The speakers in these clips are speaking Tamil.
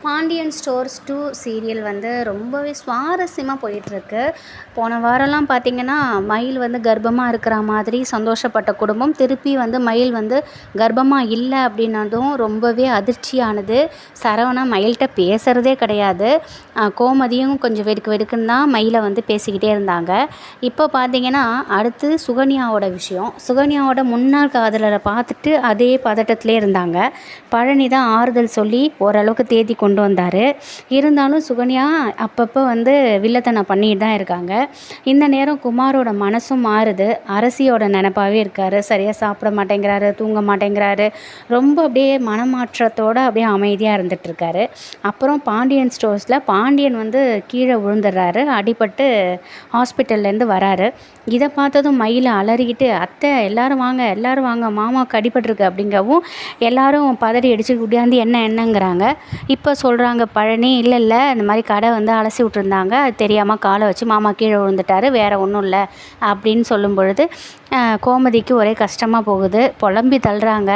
பாண்டியன் ஸ்டோர்ஸ் 2 சீரியல் வந்து ரொம்பவே சுவாரஸ்யமாக போயிட்டுருக்கு. போன வாரம்லாம் பார்த்திங்கன்னா, மயில் வந்து கர்ப்பமாக இருக்கிற மாதிரி சந்தோஷப்பட்ட குடும்பம், திருப்பி வந்து மயில் வந்து கர்ப்பமாக இல்லை அப்படின்னதும் ரொம்பவே அதிர்ச்சியானது. சரவணா மயில்கிட்ட பேசுகிறதே கிடையாது. கோமதியும் கொஞ்சம் வெடுக்கு வெடுக்குன்னு தான் மயிலை வந்து பேசிக்கிட்டே இருந்தாங்க. இப்போ பார்த்திங்கன்னா, அடுத்து சுகன்யாவோட விஷயம். சுகன்யாவோட முன்னாள் காதலரை பார்த்துட்டு அதே பதட்டத்திலே இருந்தாங்க. பழனி தான் ஆறுதல் சொல்லி ஓரளவுக்கு தேதி கொண்டு வந்தார். இருந்தாலும் சுகன்யா அப்பப்போ வந்து வில்லத்தனம் பண்ணிட்டு தான் இருக்காங்க. இந்த நேரம் குமாரோட மனசும் மாறுது. அரசியோட நினப்பாகவே இருக்கார். சரியாக சாப்பிட மாட்டேங்கிறாரு, தூங்க மாட்டேங்கிறாரு. ரொம்ப அப்படியே மனமாற்றத்தோடு அப்படியே அமைதியாக இருந்துகிட்ருக்காரு. அப்புறம் பாண்டியன் ஸ்டோர்ஸில் பாண்டியன் வந்து கீழே விழுந்துடுறாரு. அடிபட்டு ஹாஸ்பிட்டல்லேருந்து வராரு. இதை பார்த்ததும் மயிலை அலறிக்கிட்டு, அத்தை எல்லோரும் வாங்க எல்லோரும் வாங்க, மாமாவுக்கு அடிபட்டிருக்கு அப்படிங்கவும் எல்லாரும் பதறி அடித்து குடியாந்து என்னங்கிறாங்க. இப்போ சொல்கிறாங்க பழனி, இல்லை இந்த மாதிரி கடை வந்து அலசி விட்ருந்தாங்க, அது தெரியாமல் காலை வச்சு மாமா கீழே விழுந்துட்டார், வேறு ஒன்றும் இல்லை அப்படின்னு சொல்லும் பொழுது கோமதிக்கு ஒரே கஷ்டமாக போகுது. புலம்பி தள்ளுறாங்க.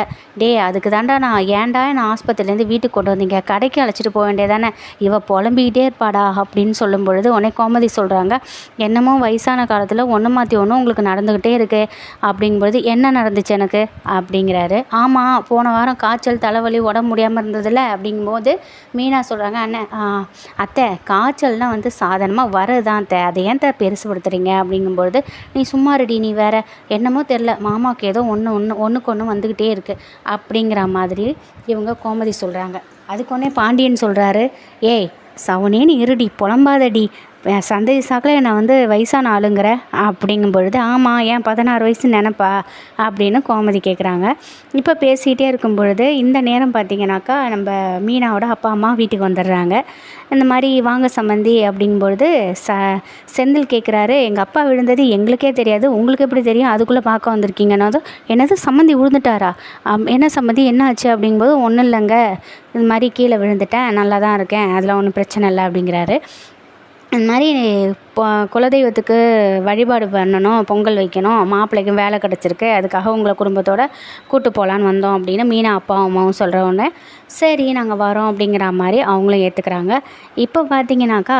அதுக்கு தாண்டா நான் ஆஸ்பத்திரிலேருந்து வீட்டுக்கு கொண்டு வந்தீங்க, கடைக்கு அழைச்சிட்டு போக வேண்டியதானே, புலம்பிக்கிட்டே இருப்பாடா அப்படின்னு சொல்லும் பொழுது உடனே கோமதி சொல்கிறாங்க, என்னமோ வயசான காலத்தில் ஒன்று மாற்றி ஒன்று உங்களுக்கு நடந்துக்கிட்டே இருக்கு அப்படிங்கும்பொழுது, என்ன நடந்துச்சு எனக்கு அப்படிங்கிறாரு. ஆமாம், போன வாரம் காய்ச்சல் தலைவலி உடம்பு முடியாமல் இருந்ததில்ல அப்படிங்கும்போது மீனா சொல்கிறாங்க, அத்தை காய்ச்சல்னால் வந்து சாதாரணமாக வரதுதான் அத்தை, அதை ஏன் பெருசுப்படுத்துறீங்க அப்படிங்கும்பொழுது, நீ சும்மா ரெடி, நீ வேற என்னமோ தெரில, மாமாவுக்கு ஏதோ ஒன்றுக்கு ஒன்று வந்துக்கிட்டே இருக்குது அப்படிங்கிற மாதிரி இவங்க கோமதி சொல்கிறாங்க. அதுக்கு ஒன்றே பாண்டியன் சொல்கிறாரு, சவுனேன்னு இருடி, புலம்பாதடி, சந்ததி சாக்கில் என்னை வந்து வயசான ஆளுங்கிற அப்படிங்கும் பொழுது, ஆமாம் ஏன் 16 வயசு நினப்பா அப்படின்னு கோமதி கேட்குறாங்க. இப்போ பேசிகிட்டே இருக்கும் பொழுது இந்த நேரம் பார்த்திங்கனாக்கா நம்ம மீனாவோட அப்பா அம்மா வீட்டுக்கு வந்துடுறாங்க. இந்த மாதிரி வாங்க சம்மந்தி அப்படிங்கும்பொழுது செந்தில் கேட்குறாரு, எங்கள் அப்பா விழுந்தது எங்களுக்கே தெரியாது, உங்களுக்கு எப்படி தெரியும், அதுக்குள்ளே பார்க்க வந்திருக்கீங்கன்னதும், என்னது சம்மந்தி விழுந்துட்டாரா, என்ன சம்மந்தி என்ன ஆச்சு அப்படிங்கும்போது, ஒன்றும் இல்லைங்க, இது மாதிரி கீழே விழுந்துட்டேன், நல்லா தான் இருக்கேன், அதெல்லாம் ஒன்றும் பிரச்சனை இல்லை அப்படிங்கிறாரு. இந்த மாதிரி குலதெய்வத்துக்கு வழிபாடு பண்ணணும், பொங்கல் வைக்கணும், மாப்பிள்ளைக்கும் வேலை கிடச்சிருக்கு, அதுக்காக உங்களை குடும்பத்தோடு கூட்டு போகலான்னு வந்தோம் அப்படின்னு மீனா அப்பா அம்மாவும் சொல்கிற உடனே, சரி நாங்கள் வரோம் அப்படிங்கிற மாதிரி அவங்களும் ஏற்றுக்கிறாங்க. இப்போ பார்த்திங்கனாக்கா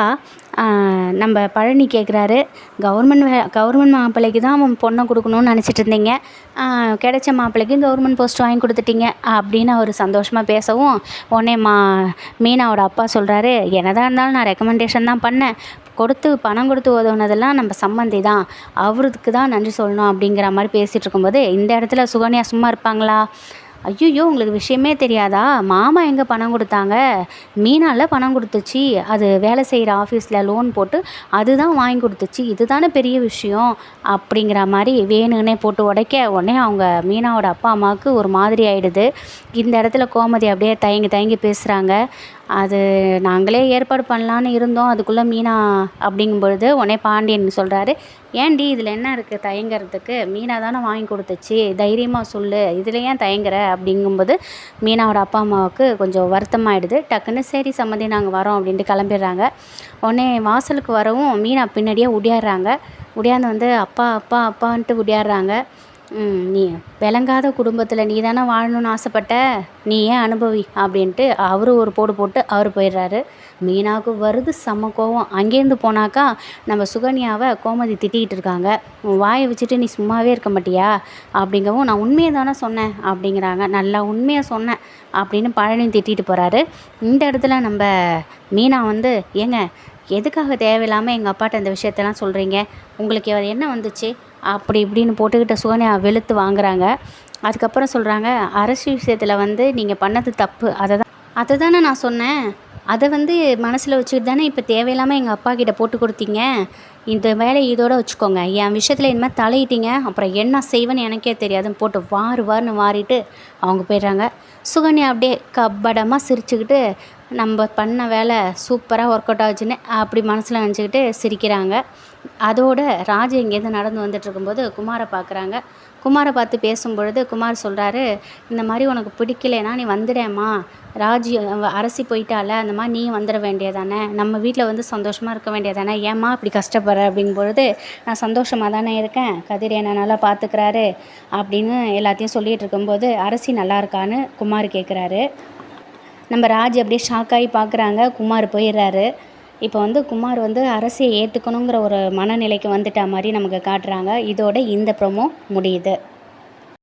நம்ம பழனி கேட்குறாரு, கவர்மெண்ட் மாப்பிள்ளைக்கு தான் அவன் பொண்ணை கொடுக்கணும்னு நினச்சிட்டு இருந்தீங்க, கிடைச்ச மாப்பிள்ளைக்கு கவர்மெண்ட் போஸ்ட் வாங்கி கொடுத்துட்டீங்க அப்படின்னு அவர் சந்தோஷமாக பேசவும், உடனே மீனாவோட அப்பா சொல்கிறாரு, என்னதான் இருந்தாலும் நான் ரெக்கமெண்டேஷன் தான் பண்ணேன், பணம் கொடுத்து உதவுனதெல்லாம் நம்ம சம்மந்தி தான், அவருக்கு தான் நன்றி சொல்லணும் அப்படிங்கிற மாதிரி பேசிகிட்டு இருக்கும்போது, இந்த இடத்துல சுகன்யா சும்மா இருப்பாங்களா, ஐயோ உங்களுக்கு விஷயமே தெரியாதா, மாமா எங்கே பணம் கொடுத்தாங்க, மீனால பணம் கொடுத்துச்சு, அது வேலை செய்கிற ஆஃபீஸில் லோன் போட்டு அதுதான் வாங்கி கொடுத்துச்சு, இதுதானே பெரிய விஷயம் அப்படிங்கிற மாதிரி வேணுன்னே போட்டு உடைக்க, உடனே அவங்க மீனாவோட அப்பா அம்மாவுக்கு ஒரு மாதிரி ஆகிடுது. இந்த இடத்துல கோமதி அப்படியே தயங்கி பேசுகிறாங்க. அது நாங்களே ஏற்பாடு பண்ணலான்னு இருந்தோம், அதுக்குள்ளே மீனா அப்படிங்கும்பொழுது உடனே பாண்டியன் சொல்கிறாரு, ஏன்டி இதில் என்ன இருக்குது தயங்குறதுக்கு, மீனா தானே வாங்கி கொடுத்துச்சு, தைரியமாக சொல்லு, இதில் ஏன் தயங்குற அப்படிங்கும்போது மீனாவோட அப்பா அம்மாவுக்கு கொஞ்சம் வருத்தமாகிடுது. டக்குன்னு சரி சம்மந்தி நாங்கள் வரோம் அப்படின்ட்டு கிளம்பிடுறாங்க. உடனே வாசலுக்கு வரவும் மீனா பின்னாடியே உடையாந்து வந்து அப்பா அப்பா அப்பான்ட்டு உடையாடுறாங்க. நீ விளங்காத குடும்பத்தில் நீ தானே வாழணும்னு ஆசைப்பட்ட, நீ ஏன் அனுபவி அப்படின்ட்டு அவரு ஒரு போட்டு அவர் போயிடுறாரு. மீனாவுக்கு வருது செம்ம கோவம். அங்கேருந்து போனாக்கா நம்ம சுகன்யாவை கோமதி திட்டிகிட்டு இருக்காங்க, வாயை வச்சுட்டு நீ சும்மாவே இருக்க மாட்டியா அப்படிங்கவும், நான் உண்மையை தானே சொன்னேன் அப்படிங்கிறாங்க. நல்லா உண்மையாக சொன்னேன் அப்படின்னு பழனி திட்டிட்டு போகிறாரு. இந்த இடத்துல நம்ம மீனா வந்து, எதுக்காக தேவையில்லாமல் எங்கள் அப்பாட்ட இந்த விஷயத்தெல்லாம் சொல்கிறீங்க, உங்களுக்கு என்ன வந்துச்சு அப்படி இப்படின்னு போட்டுக்கிட்ட சுகன்யா வெளுத்து வாங்குறாங்க. அதுக்கப்புறம் சொல்கிறாங்க, அரசு விஷயத்தில் வந்து நீங்கள் பண்ணது தப்பு, அதை தானே நான் சொன்னேன், அதை வந்து மனசில் வச்சுக்கிட்டு தானே இப்போ தேவையில்லாமல் எங்கள் அப்பா கிட்ட போட்டு கொடுத்தீங்க, இந்த வேலையை இதோடு வச்சுக்கோங்க, என் விஷயத்தில் இனிமேல் தலையிட்டீங்க அப்புறம் என்ன செய்வேன்னு எனக்கே தெரியாதுன்னு போட்டு வாருன்னு வாரிட்டு அவங்க போயிடுறாங்க. சுகன்யா அப்படியே கப்படமாக சிரிச்சுக்கிட்டு, நம்ம பண்ண வேலை சூப்பராக ஒர்க் அவுட் ஆச்சுன்னு அப்படி மனசில் நினச்சிக்கிட்டு சிரிக்கிறாங்க. அதோடு ராஜு இங்கேருந்து நடந்து வந்துட்டுருக்கும்போது குமாரை பார்க்குறாங்க. குமாரை பார்த்து பேசும்பொழுது குமார் சொல்கிறாரு, இந்த மாதிரி உனக்கு பிடிக்கலைன்னா நீ வந்துடேம்மா, ராஜி அரசி போயிட்டால, அந்த மாதிரி நீ வந்துட வேண்டியதானே, நம்ம வீட்டில் வந்து சந்தோஷமாக இருக்க வேண்டியதானே, ஏம்மா இப்படி கஷ்டப்படுற அப்படிங்கும்பொழுது, நான் சந்தோஷமாக தானே இருக்கேன், கதிர் என்ன நல்லா பார்த்துக்கிறாரு அப்படின்னு எல்லாத்தையும் சொல்லிகிட்டு இருக்கும்போது, அரசி நல்லா இருக்கான்னு குமார் கேட்குறாரு. நம்ம ராஜ் அப்படியே ஷாக்காகி பார்க்குறாங்க. குமார் போயிடுறாரு. இப்போ வந்து குமார் வந்து அரசியை ஏற்றுக்கணுங்கிற ஒரு மனநிலைக்கு வந்துட்டா மாதிரி நமக்கு காட்டுறாங்க. இதோட இந்த ப்ரோமோ முடியுது.